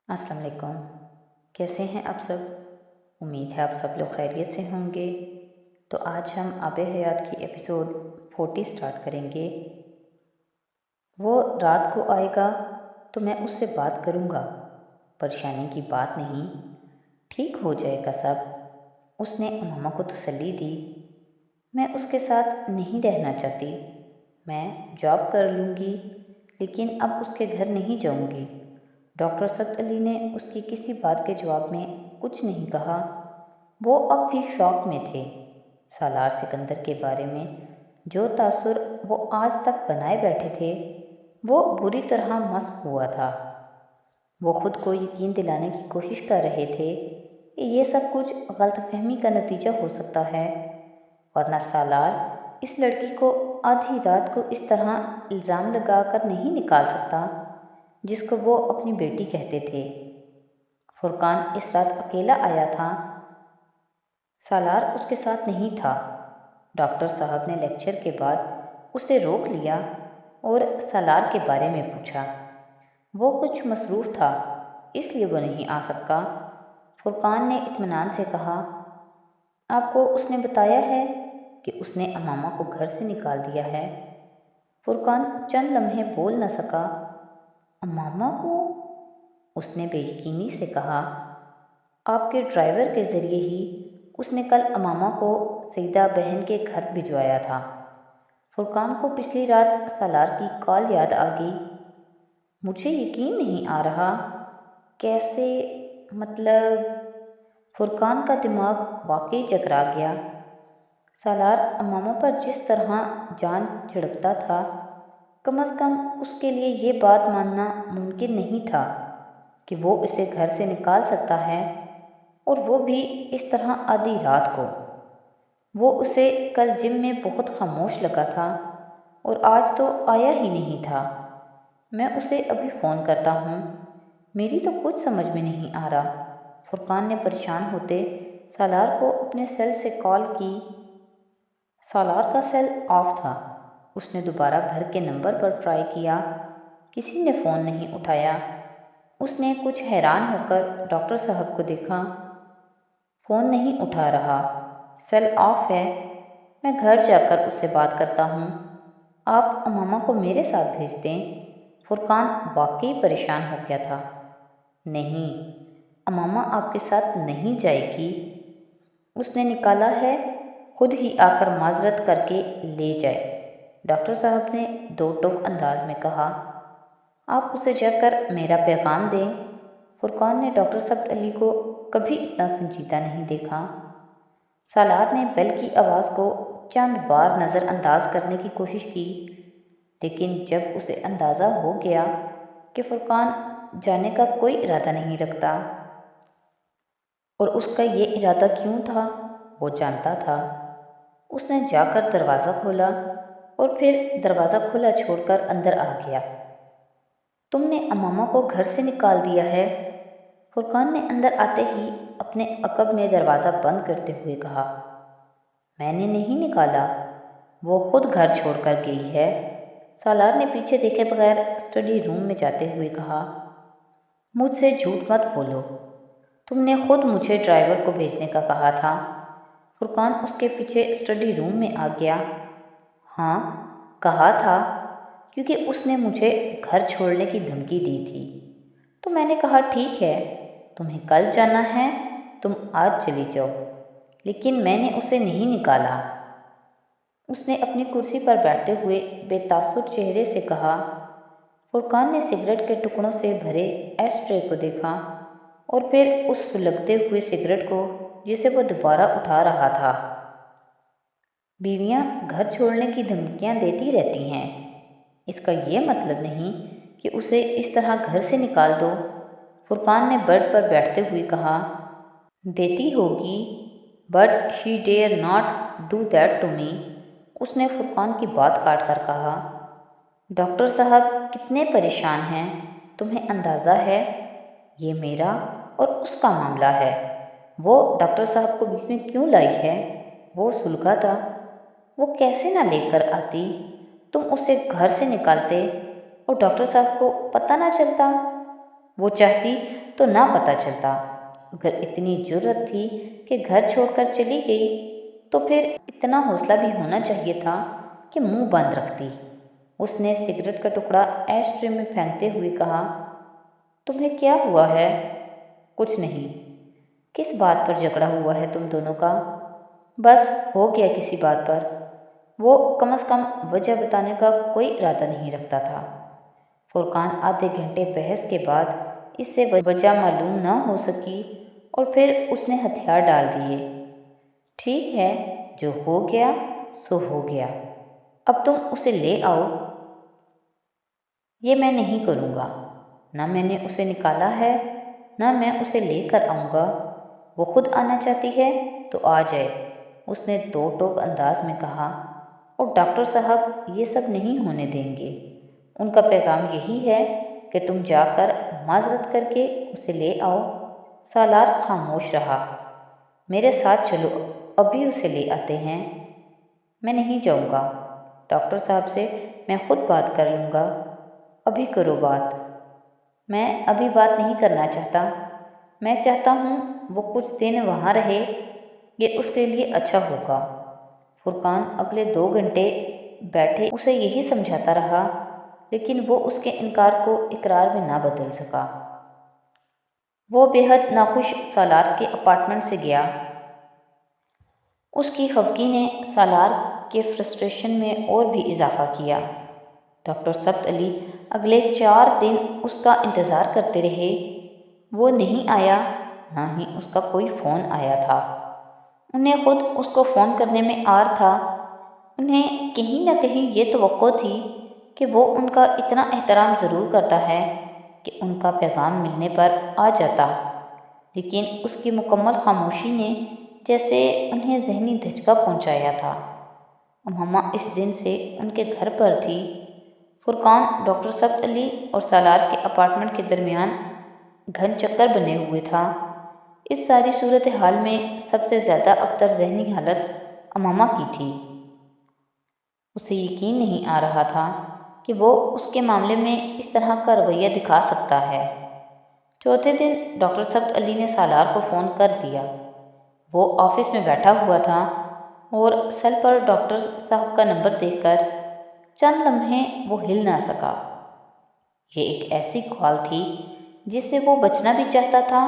السلام علیکم۔ کیسے ہیں آپ سب؟ امید ہے آپ سب لوگ خیریت سے ہوں گے۔ تو آج ہم آب حیات کی ایپیسوڈ 40 سٹارٹ کریں گے۔ وہ رات کو آئے گا تو میں اس سے بات کروں گا، پریشانی کی بات نہیں، ٹھیک ہو جائے گا سب۔ اس نے امامہ کو تسلی دی۔ میں اس کے ساتھ نہیں رہنا چاہتی، میں جاب کر لوں گی لیکن اب اس کے گھر نہیں جاؤں گی۔ ڈاکٹر سعد علی نے اس کی کسی بات کے جواب میں کچھ نہیں کہا۔ وہ اب بھی شوق میں تھے۔ سالار سکندر کے بارے میں جو تاثر وہ آج تک بنائے بیٹھے تھے وہ بری طرح مسخ ہوا تھا۔ وہ خود کو یقین دلانے کی کوشش کر رہے تھے کہ یہ سب کچھ غلط فہمی کا نتیجہ ہو سکتا ہے، ورنہ سالار اس لڑکی کو آدھی رات کو اس طرح الزام لگا کر نہیں نکال سکتا جس کو وہ اپنی بیٹی کہتے تھے۔ فرقان اس رات اکیلا آیا تھا، سالار اس کے ساتھ نہیں تھا۔ ڈاکٹر صاحب نے لیکچر کے بعد اسے روک لیا اور سالار کے بارے میں پوچھا۔ وہ کچھ مصروف تھا اس لیے وہ نہیں آ سکا۔ فرقان نے اطمینان سے کہا، آپ کو اس نے بتایا ہے کہ اس نے امامہ کو گھر سے نکال دیا ہے؟ فرقان چند لمحے بول نہ سکا۔ امامہ کو؟ اس نے بے یقینی سے کہا، آپ کے ڈرائیور کے ذریعے ہی اس نے کل امامہ کو سیدہ بہن کے گھر بھجوایا تھا۔ فرقان کو پچھلی رات سالار کی کال یاد آ گئی۔ مجھے یقین نہیں آ رہا، کیسے؟ مطلب؟ فرقان کا دماغ واقعی چکرا گیا۔ سالار امامہ پر جس طرح جان جھڑکتا تھا، کم از کم اس کے لیے یہ بات ماننا ممکن نہیں تھا کہ وہ اسے گھر سے نکال سکتا ہے، اور وہ بھی اس طرح آدھی رات کو۔ وہ اسے کل جم میں بہت خاموش لگا تھا اور آج تو آیا ہی نہیں تھا۔ میں اسے ابھی فون کرتا ہوں، میری تو کچھ سمجھ میں نہیں آ رہا۔ فرقان نے پریشان ہوتے سالار کو اپنے سیل سے کال کی۔ سالار کا سیل آف تھا۔ اس نے دوبارہ گھر کے نمبر پر ٹرائی کیا، کسی نے فون نہیں اٹھایا۔ اس نے کچھ حیران ہو کر ڈاکٹر صاحب کو دیکھا۔ فون نہیں اٹھا رہا، سیل آف ہے، میں گھر جا کر اس سے بات کرتا ہوں، آپ امامہ کو میرے ساتھ بھیج دیں۔ فرقان واقعی پریشان ہو گیا تھا۔ نہیں، امامہ آپ کے ساتھ نہیں جائے گی، اس نے نکالا ہے، خود ہی آ کر معذرت کر کے لے جائے، ڈاکٹر صاحب نے دو ٹوک انداز میں کہا۔ آپ اسے جا کر میرا پیغام دیں۔ فرقان نے ڈاکٹر سعد علی کو کبھی اتنا سنجیدہ نہیں دیکھا۔ سالار نے بیل کی آواز کو چند بار نظر انداز کرنے کی کوشش کی، لیکن جب اسے اندازہ ہو گیا کہ فرقان جانے کا کوئی ارادہ نہیں رکھتا، اور اس کا یہ ارادہ کیوں تھا وہ جانتا تھا، اس نے جا کر دروازہ کھولا اور پھر دروازہ کھلا چھوڑ کر اندر آ گیا۔ تم نے امامہ کو گھر سے نکال دیا ہے؟ فرقان نے اندر آتے ہی اپنے عقب میں دروازہ بند کرتے ہوئے کہا۔ میں نے نہیں نکالا، وہ خود گھر چھوڑ کر گئی ہے، سالار نے پیچھے دیکھے بغیر اسٹڈی روم میں جاتے ہوئے کہا۔ مجھ سے جھوٹ مت بولو، تم نے خود مجھے ڈرائیور کو بھیجنے کا کہا تھا۔ فرقان اس کے پیچھے اسٹڈی روم میں آ گیا۔ ہاں، کہا تھا، کیونکہ اس نے مجھے گھر چھوڑنے کی دھمکی دی تھی، تو میں نے کہا ٹھیک ہے، تمہیں کل جانا ہے تم آج چلی جاؤ، لیکن میں نے اسے نہیں نکالا۔ اس نے اپنی کرسی پر بیٹھتے ہوئے بے تاثر چہرے سے کہا۔ فرقان نے سگریٹ کے ٹکڑوں سے بھرے ایش ٹرے کو دیکھا اور پھر اس سلگتے ہوئے سگریٹ کو جسے وہ دوبارہ اٹھا رہا تھا۔ بیویاں گھر چھوڑنے کی دھمکیاں دیتی رہتی ہیں، اس کا یہ مطلب نہیں کہ اسے اس طرح گھر سے نکال دو، فرقان نے بیڈ پر بیٹھتے ہوئے کہا۔ دیتی ہوگی، but she dare not do that to me, اس نے فرقان کی بات کاٹ کر کہا۔ ڈاکٹر صاحب کتنے پریشان ہیں، تمہیں اندازہ ہے؟ یہ میرا اور اس کا معاملہ ہے، وہ ڈاکٹر صاحب کو بیچ میں کیوں لائی ہے؟ وہ سلگا تھا، وہ کیسے نہ لے کر آتی، تم اسے گھر سے نکالتے اور ڈاکٹر صاحب کو پتہ نہ چلتا؟ وہ چاہتی تو نہ پتہ چلتا۔ اگر اتنی جرأت تھی کہ گھر چھوڑ کر چلی گئی تو پھر اتنا حوصلہ بھی ہونا چاہیے تھا کہ منہ بند رکھتی۔ اس نے سگریٹ کا ٹکڑا ایش ٹرے میں پھینکتے ہوئے کہا، تمہیں کیا ہوا ہے؟ کچھ نہیں۔ کس بات پر جھگڑا ہوا ہے تم دونوں کا؟ بس ہو گیا کسی بات پر۔ وہ کم از کم وجہ بتانے کا کوئی ارادہ نہیں رکھتا تھا۔ فرقان آدھے گھنٹے بحث کے بعد اس سے وجہ معلوم نہ ہو سکی اور پھر اس نے ہتھیار ڈال دیے۔ ٹھیک ہے، جو ہو گیا سو ہو گیا، اب تم اسے لے آؤ۔ یہ میں نہیں کروں گا۔ نہ میں نے اسے نکالا ہے، نہ میں اسے لے کر آؤں گا۔ وہ خود آنا چاہتی ہے تو آ جائے، اس نے دو ٹوک انداز میں کہا۔ اور ڈاکٹر صاحب یہ سب نہیں ہونے دیں گے۔ ان کا پیغام یہی ہے کہ تم جا کر معذرت کر کے اسے لے آؤ۔ سالار خاموش رہا۔ میرے ساتھ چلو، ابھی اسے لے آتے ہیں۔ میں نہیں جاؤں گا، ڈاکٹر صاحب سے میں خود بات کر لوں گا۔ ابھی کرو بات۔ میں ابھی بات نہیں کرنا چاہتا۔ میں چاہتا ہوں وہ کچھ دن وہاں رہے، یہ اس کے لیے اچھا ہوگا۔ فرقان اگلے 2 گھنٹے بیٹھے اسے یہی سمجھاتا رہا، لیکن وہ اس کے انکار کو اقرار میں نہ بدل سکا۔ وہ بے حد ناخوش سالار کے اپارٹمنٹ سے گیا۔ اس کی خفگی نے سالار کے فرسٹریشن میں اور بھی اضافہ کیا۔ ڈاکٹر ثبت علی اگلے 4 دن اس کا انتظار کرتے رہے۔ وہ نہیں آیا، نہ ہی اس کا کوئی فون آیا تھا۔ انہیں خود اس کو فون کرنے میں عار تھا۔ انہیں کہیں نہ کہیں یہ توقع تھی کہ وہ ان کا اتنا احترام ضرور کرتا ہے کہ ان کا پیغام ملنے پر آ جاتا، لیکن اس کی مکمل خاموشی نے جیسے انہیں ذہنی دھچکا پہنچایا تھا۔ امامہ اس دن سے ان کے گھر پر تھی۔ فرقان ڈاکٹر ثبت علی اور سالار کے اپارٹمنٹ کے درمیان گھن چکر بنے ہوئے تھا۔ اس ساری صورتحال میں سب سے زیادہ ابتر ذہنی حالت امامہ کی تھی۔ اسے یقین نہیں آ رہا تھا کہ وہ اس کے معاملے میں اس طرح کا رویہ دکھا سکتا ہے۔ چوتھے دن ڈاکٹر ثبت علی نے سالار کو فون کر دیا۔ وہ آفس میں بیٹھا ہوا تھا اور سیل پر ڈاکٹر صاحب کا نمبر دیکھ کر چند لمحے وہ ہل نہ سکا۔ یہ ایک ایسی کال تھی جس سے وہ بچنا بھی چاہتا تھا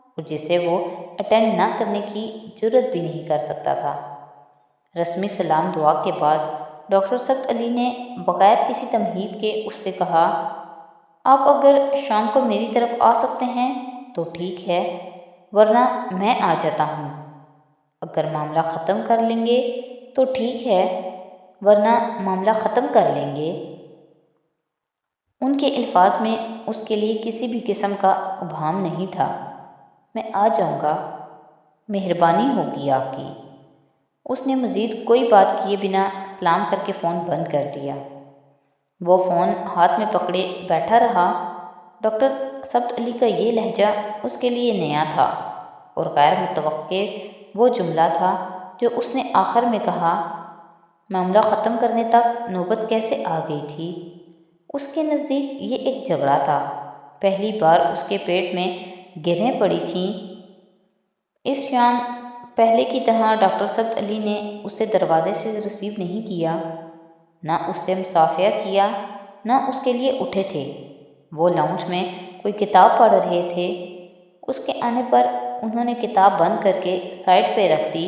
اور جسے وہ اٹینڈ نہ کرنے کی جرأت بھی نہیں کر سکتا تھا۔ رسمی سلام دعا کے بعد ڈاکٹر ثبت علی نے بغیر کسی تمہید کے اس سے کہا، آپ اگر شام کو میری طرف آ سکتے ہیں تو ٹھیک ہے، ورنہ میں آ جاتا ہوں۔ اگر معاملہ ختم کر لیں گے تو ٹھیک ہے، ورنہ معاملہ ختم کر لیں گے۔ ان کے الفاظ میں اس کے لیے کسی بھی قسم کا ابہام نہیں تھا۔ میں آ جاؤں گا، مہربانی ہوگی آپ کی۔ اس نے مزید کوئی بات کیے بنا سلام کر کے فون بند کر دیا۔ وہ فون ہاتھ میں پکڑے بیٹھا رہا۔ ڈاکٹر ثبت علی کا یہ لہجہ اس کے لیے نیا تھا اور غیر متوقع وہ جملہ تھا جو اس نے آخر میں کہا۔ معاملہ ختم کرنے تک نوبت کیسے آ گئی تھی؟ اس کے نزدیک یہ ایک جھگڑا تھا۔ پہلی بار اس کے پیٹ میں گرہیں پڑی تھیں۔ اس شام پہلے کی طرح ڈاکٹر ثبت علی نے اسے دروازے سے رسیو نہیں کیا، نہ اس سے مصافحہ کیا، نہ اس کے لیے اٹھے تھے۔ وہ لاؤنج میں کوئی کتاب پڑھ رہے تھے۔ اس کے آنے پر انہوں نے کتاب بند کر کے سائڈ پہ رکھ دی۔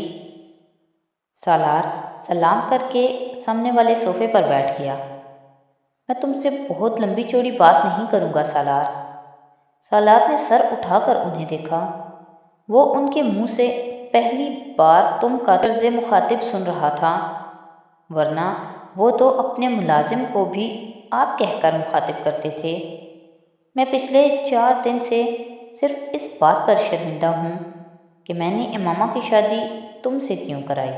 سالار سلام کر کے سامنے والے صوفے پر بیٹھ گیا۔ میں تم سے بہت لمبی چوڑی بات نہیں کروں گا سالار۔ سالار نے سر اٹھا کر انہیں دیکھا۔ وہ ان کے منہ سے پہلی بار تم کا طرز مخاطب سن رہا تھا، ورنہ وہ تو اپنے ملازم کو بھی آپ کہہ کر مخاطب کرتے تھے۔ میں پچھلے 4 دن سے صرف اس بات پر شرمندہ ہوں کہ میں نے امامہ کی شادی تم سے کیوں کرائی۔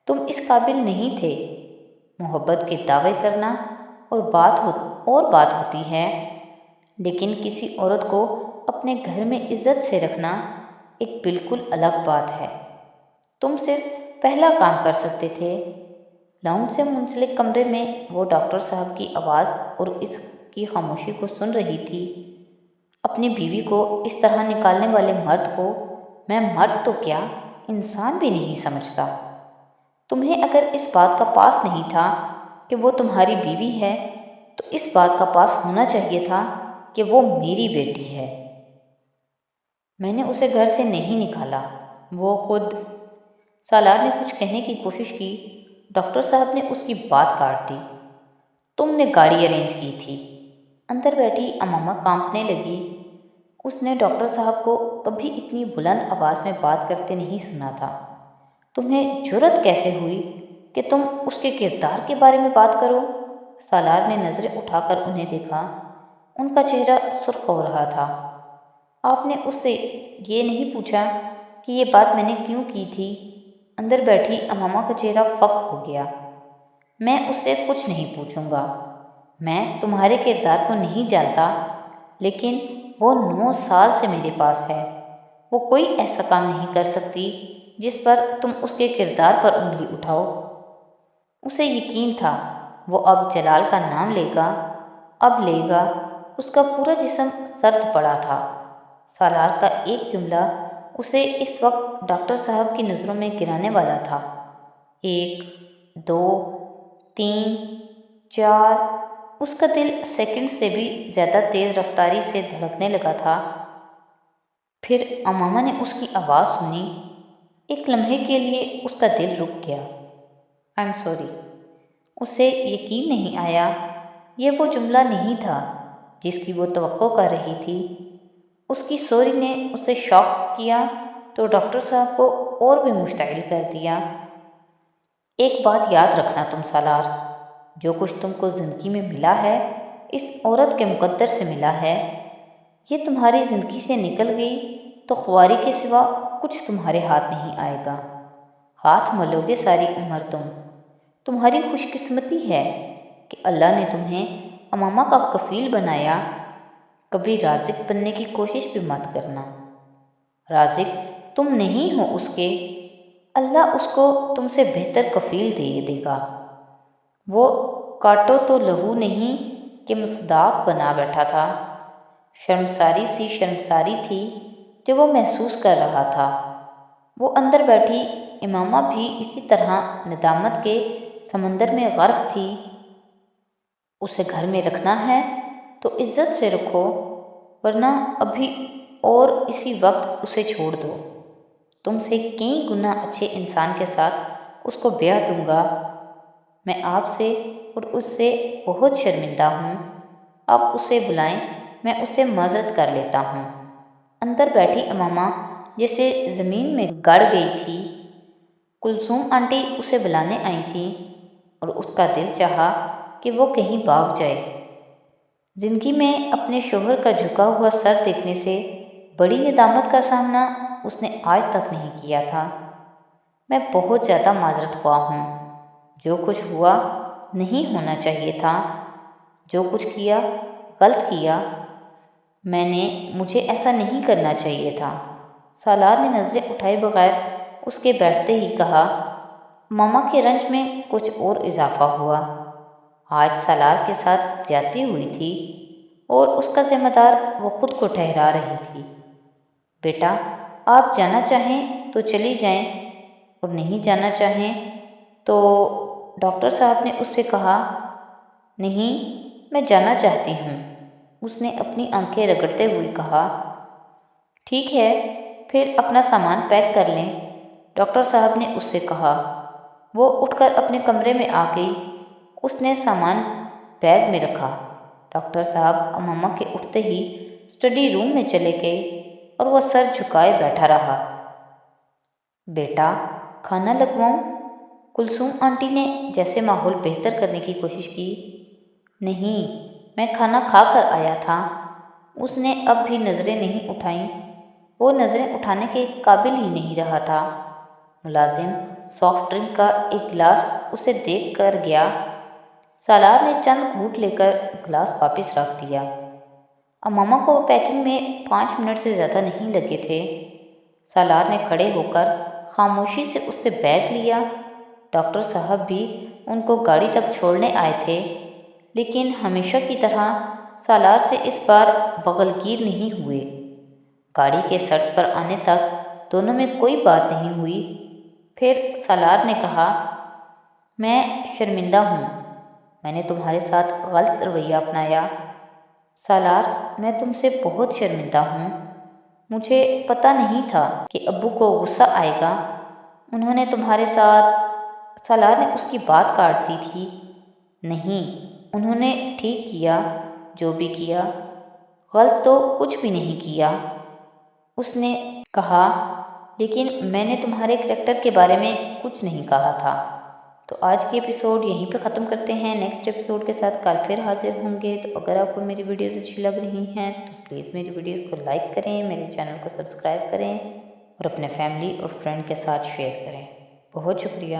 تم اس قابل نہیں تھے۔ محبت کے دعوے کرنا اور بات ہوتی ہے، لیکن کسی عورت کو اپنے گھر میں عزت سے رکھنا ایک بالکل الگ بات ہے۔ تم صرف پہلا کام کر سکتے تھے۔ لاؤنج سے منسلک کمرے میں وہ ڈاکٹر صاحب کی آواز اور اس کی خاموشی کو سن رہی تھی۔ اپنی بیوی کو اس طرح نکالنے والے مرد کو میں مرد تو کیا انسان بھی نہیں سمجھتا۔ تمہیں اگر اس بات کا پاس نہیں تھا کہ وہ تمہاری بیوی ہے تو اس بات کا پاس ہونا چاہیے تھا کہ وہ میری بیٹی ہے۔ میں نے اسے گھر سے نہیں نکالا، وہ خود۔ سالار نے کچھ کہنے کی کوشش کی، ڈاکٹر صاحب نے اس کی بات کاٹ دی۔ تم نے گاڑی ارینج کی تھی۔ اندر بیٹھی امامہ کانپنے لگی۔ اس نے ڈاکٹر صاحب کو کبھی اتنی بلند آواز میں بات کرتے نہیں سنا تھا۔ تمہیں جرأت کیسے ہوئی کہ تم اس کے کردار کے بارے میں بات کرو؟ سالار نے نظریں اٹھا کر انہیں دیکھا۔ ان کا چہرہ سرخ ہو رہا تھا۔ آپ نے اس سے یہ نہیں پوچھا کہ یہ بات میں نے کیوں کی تھی؟ اندر بیٹھی امامہ کا چہرہ فک ہو گیا۔ میں اس سے کچھ نہیں پوچھوں گا۔ میں تمہارے کردار کو نہیں جانتا، لیکن وہ 9 سال سے میرے پاس ہے۔ وہ کوئی ایسا کام نہیں کر سکتی جس پر تم اس کے کردار پر انگلی اٹھاؤ۔ اسے یقین تھا وہ اب جلال کا نام لے گا، اب لے گا۔ اس کا پورا جسم سرد پڑا تھا۔ سالار کا ایک جملہ اسے اس وقت ڈاکٹر صاحب کی نظروں میں گرانے والا تھا۔ 1 2 3 4 اس کا دل سیکنڈ سے بھی زیادہ تیز رفتاری سے دھڑکنے لگا تھا۔ پھر امامہ نے اس کی آواز سنی۔ ایک لمحے کے لیے اس کا دل رک گیا۔ I am sorry. اسے یقین نہیں آیا۔ یہ وہ جملہ نہیں تھا جس کی وہ توقع کر رہی تھی۔ اس کی سوری نے اسے شاک کیا تو ڈاکٹر صاحب کو اور بھی مشتعل کر دیا۔ ایک بات یاد رکھنا تم سالار، جو کچھ تم کو زندگی میں ملا ہے اس عورت کے مقدر سے ملا ہے۔ یہ تمہاری زندگی سے نکل گئی تو خواری کے سوا کچھ تمہارے ہاتھ نہیں آئے گا۔ ہاتھ ملو گے ساری عمر تم۔ تمہاری خوش قسمتی ہے کہ اللہ نے تمہیں امامہ کا کفیل بنایا۔ کبھی رازق بننے کی کوشش بھی مت کرنا۔ رازق تم نہیں ہو اس کے، اللہ اس کو تم سے بہتر کفیل دے دے گا۔ وہ کاٹو تو لہو نہیں کہ مصداق بنا بیٹھا تھا۔ شرمساری سی شرمساری تھی جو وہ محسوس کر رہا تھا۔ وہ اندر بیٹھی امامہ بھی اسی طرح ندامت کے سمندر میں غرق تھی۔ اسے گھر میں رکھنا ہے تو عزت سے رکھو، ورنہ ابھی اور اسی وقت اسے چھوڑ دو۔ تم سے کئی گنا اچھے انسان کے ساتھ اس کو بیعت دوں گا۔ میں آپ سے اور اس سے بہت شرمندہ ہوں۔ آپ اسے بلائیں، میں اس سے معذرت کر لیتا ہوں۔ اندر بیٹھی امامہ جیسے زمین میں گڑ گئی تھی۔ کلثوم آنٹی اسے بلانے آئی تھیں اور اس کا دل چاہا کہ وہ کہیں بھاگ جائے۔ زندگی میں اپنے شوہر کا جھکا ہوا سر دیکھنے سے بڑی ندامت کا سامنا اس نے آج تک نہیں کیا تھا۔ میں بہت زیادہ معذرت خواہ ہوں۔ جو کچھ ہوا نہیں ہونا چاہیے تھا۔ جو کچھ کیا غلط کیا۔ مجھے ایسا نہیں کرنا چاہیے تھا۔ سالار نے نظریں اٹھائے بغیر اس کے بیٹھتے ہی کہا۔ ماما کے رنج میں کچھ اور اضافہ ہوا۔ آج سالار کے ساتھ زیادتی ہوئی تھی اور اس کا ذمہ دار وہ خود کو ٹھہرا رہی تھی۔ بیٹا آپ جانا چاہیں تو چلی جائیں اور نہیں جانا چاہیں تو، ڈاکٹر صاحب نے اس سے کہا۔ نہیں میں جانا چاہتی ہوں، اس نے اپنی آنکھیں رگڑتے ہوئے کہا۔ ٹھیک ہے پھر اپنا سامان پیک کر لیں، ڈاکٹر صاحب نے اس سے کہا۔ وہ اٹھ کر اپنے کمرے میں آ گئی۔ اس نے سامان بیگ میں رکھا۔ ڈاکٹر صاحب امامہ کے اٹھتے ہی اسٹڈی روم میں چلے گئے اور وہ سر جھکائے بیٹھا رہا۔ بیٹا کھانا لگواؤں؟ کلثوم آنٹی نے جیسے ماحول بہتر کرنے کی کوشش کی۔ نہیں میں کھانا کھا کر آیا تھا۔ اس نے اب بھی نظریں نہیں اٹھائیں۔ وہ نظریں اٹھانے کے قابل ہی نہیں رہا تھا۔ ملازم سافٹ ڈرنک کا ایک گلاس اسے دیکھ کر گیا۔ سالار نے چند گھونٹ لے کر گلاس واپس رکھ دیا۔ امامہ کو پیکنگ میں 5 منٹ سے زیادہ نہیں لگے تھے۔ سالار نے کھڑے ہو کر خاموشی سے اس سے بیگ لیا۔ ڈاکٹر صاحب بھی ان کو گاڑی تک چھوڑنے آئے تھے، لیکن ہمیشہ کی طرح سالار سے اس بار بغلگیر نہیں ہوئے۔ گاڑی کے سڑک پر آنے تک دونوں میں کوئی بات نہیں ہوئی۔ پھر سالار نے کہا، میں شرمندہ ہوں، میں نے تمہارے ساتھ غلط رویہ اپنایا۔ سالار، میں تم سے بہت شرمندہ ہوں، مجھے پتہ نہیں تھا کہ ابو کو غصہ آئے گا، انہوں نے تمہارے ساتھ۔ سالار نے اس کی بات کاٹ دی تھی۔ نہیں، انہوں نے ٹھیک کیا جو بھی کیا، غلط تو کچھ بھی نہیں کیا، اس نے کہا، لیکن میں نے تمہارے کریکٹر کے بارے میں کچھ نہیں کہا تھا۔ تو آج کی ایپیسوڈ یہیں پہ ختم کرتے ہیں، نیکسٹ ایپیسوڈ کے ساتھ کل پھر حاضر ہوں گے۔ تو اگر آپ کو میری ویڈیوز اچھی لگ رہی ہیں تو پلیز میری ویڈیوز کو لائک کریں، میرے چینل کو سبسکرائب کریں اور اپنے فیملی اور فرینڈ کے ساتھ شیئر کریں۔ بہت شکریہ۔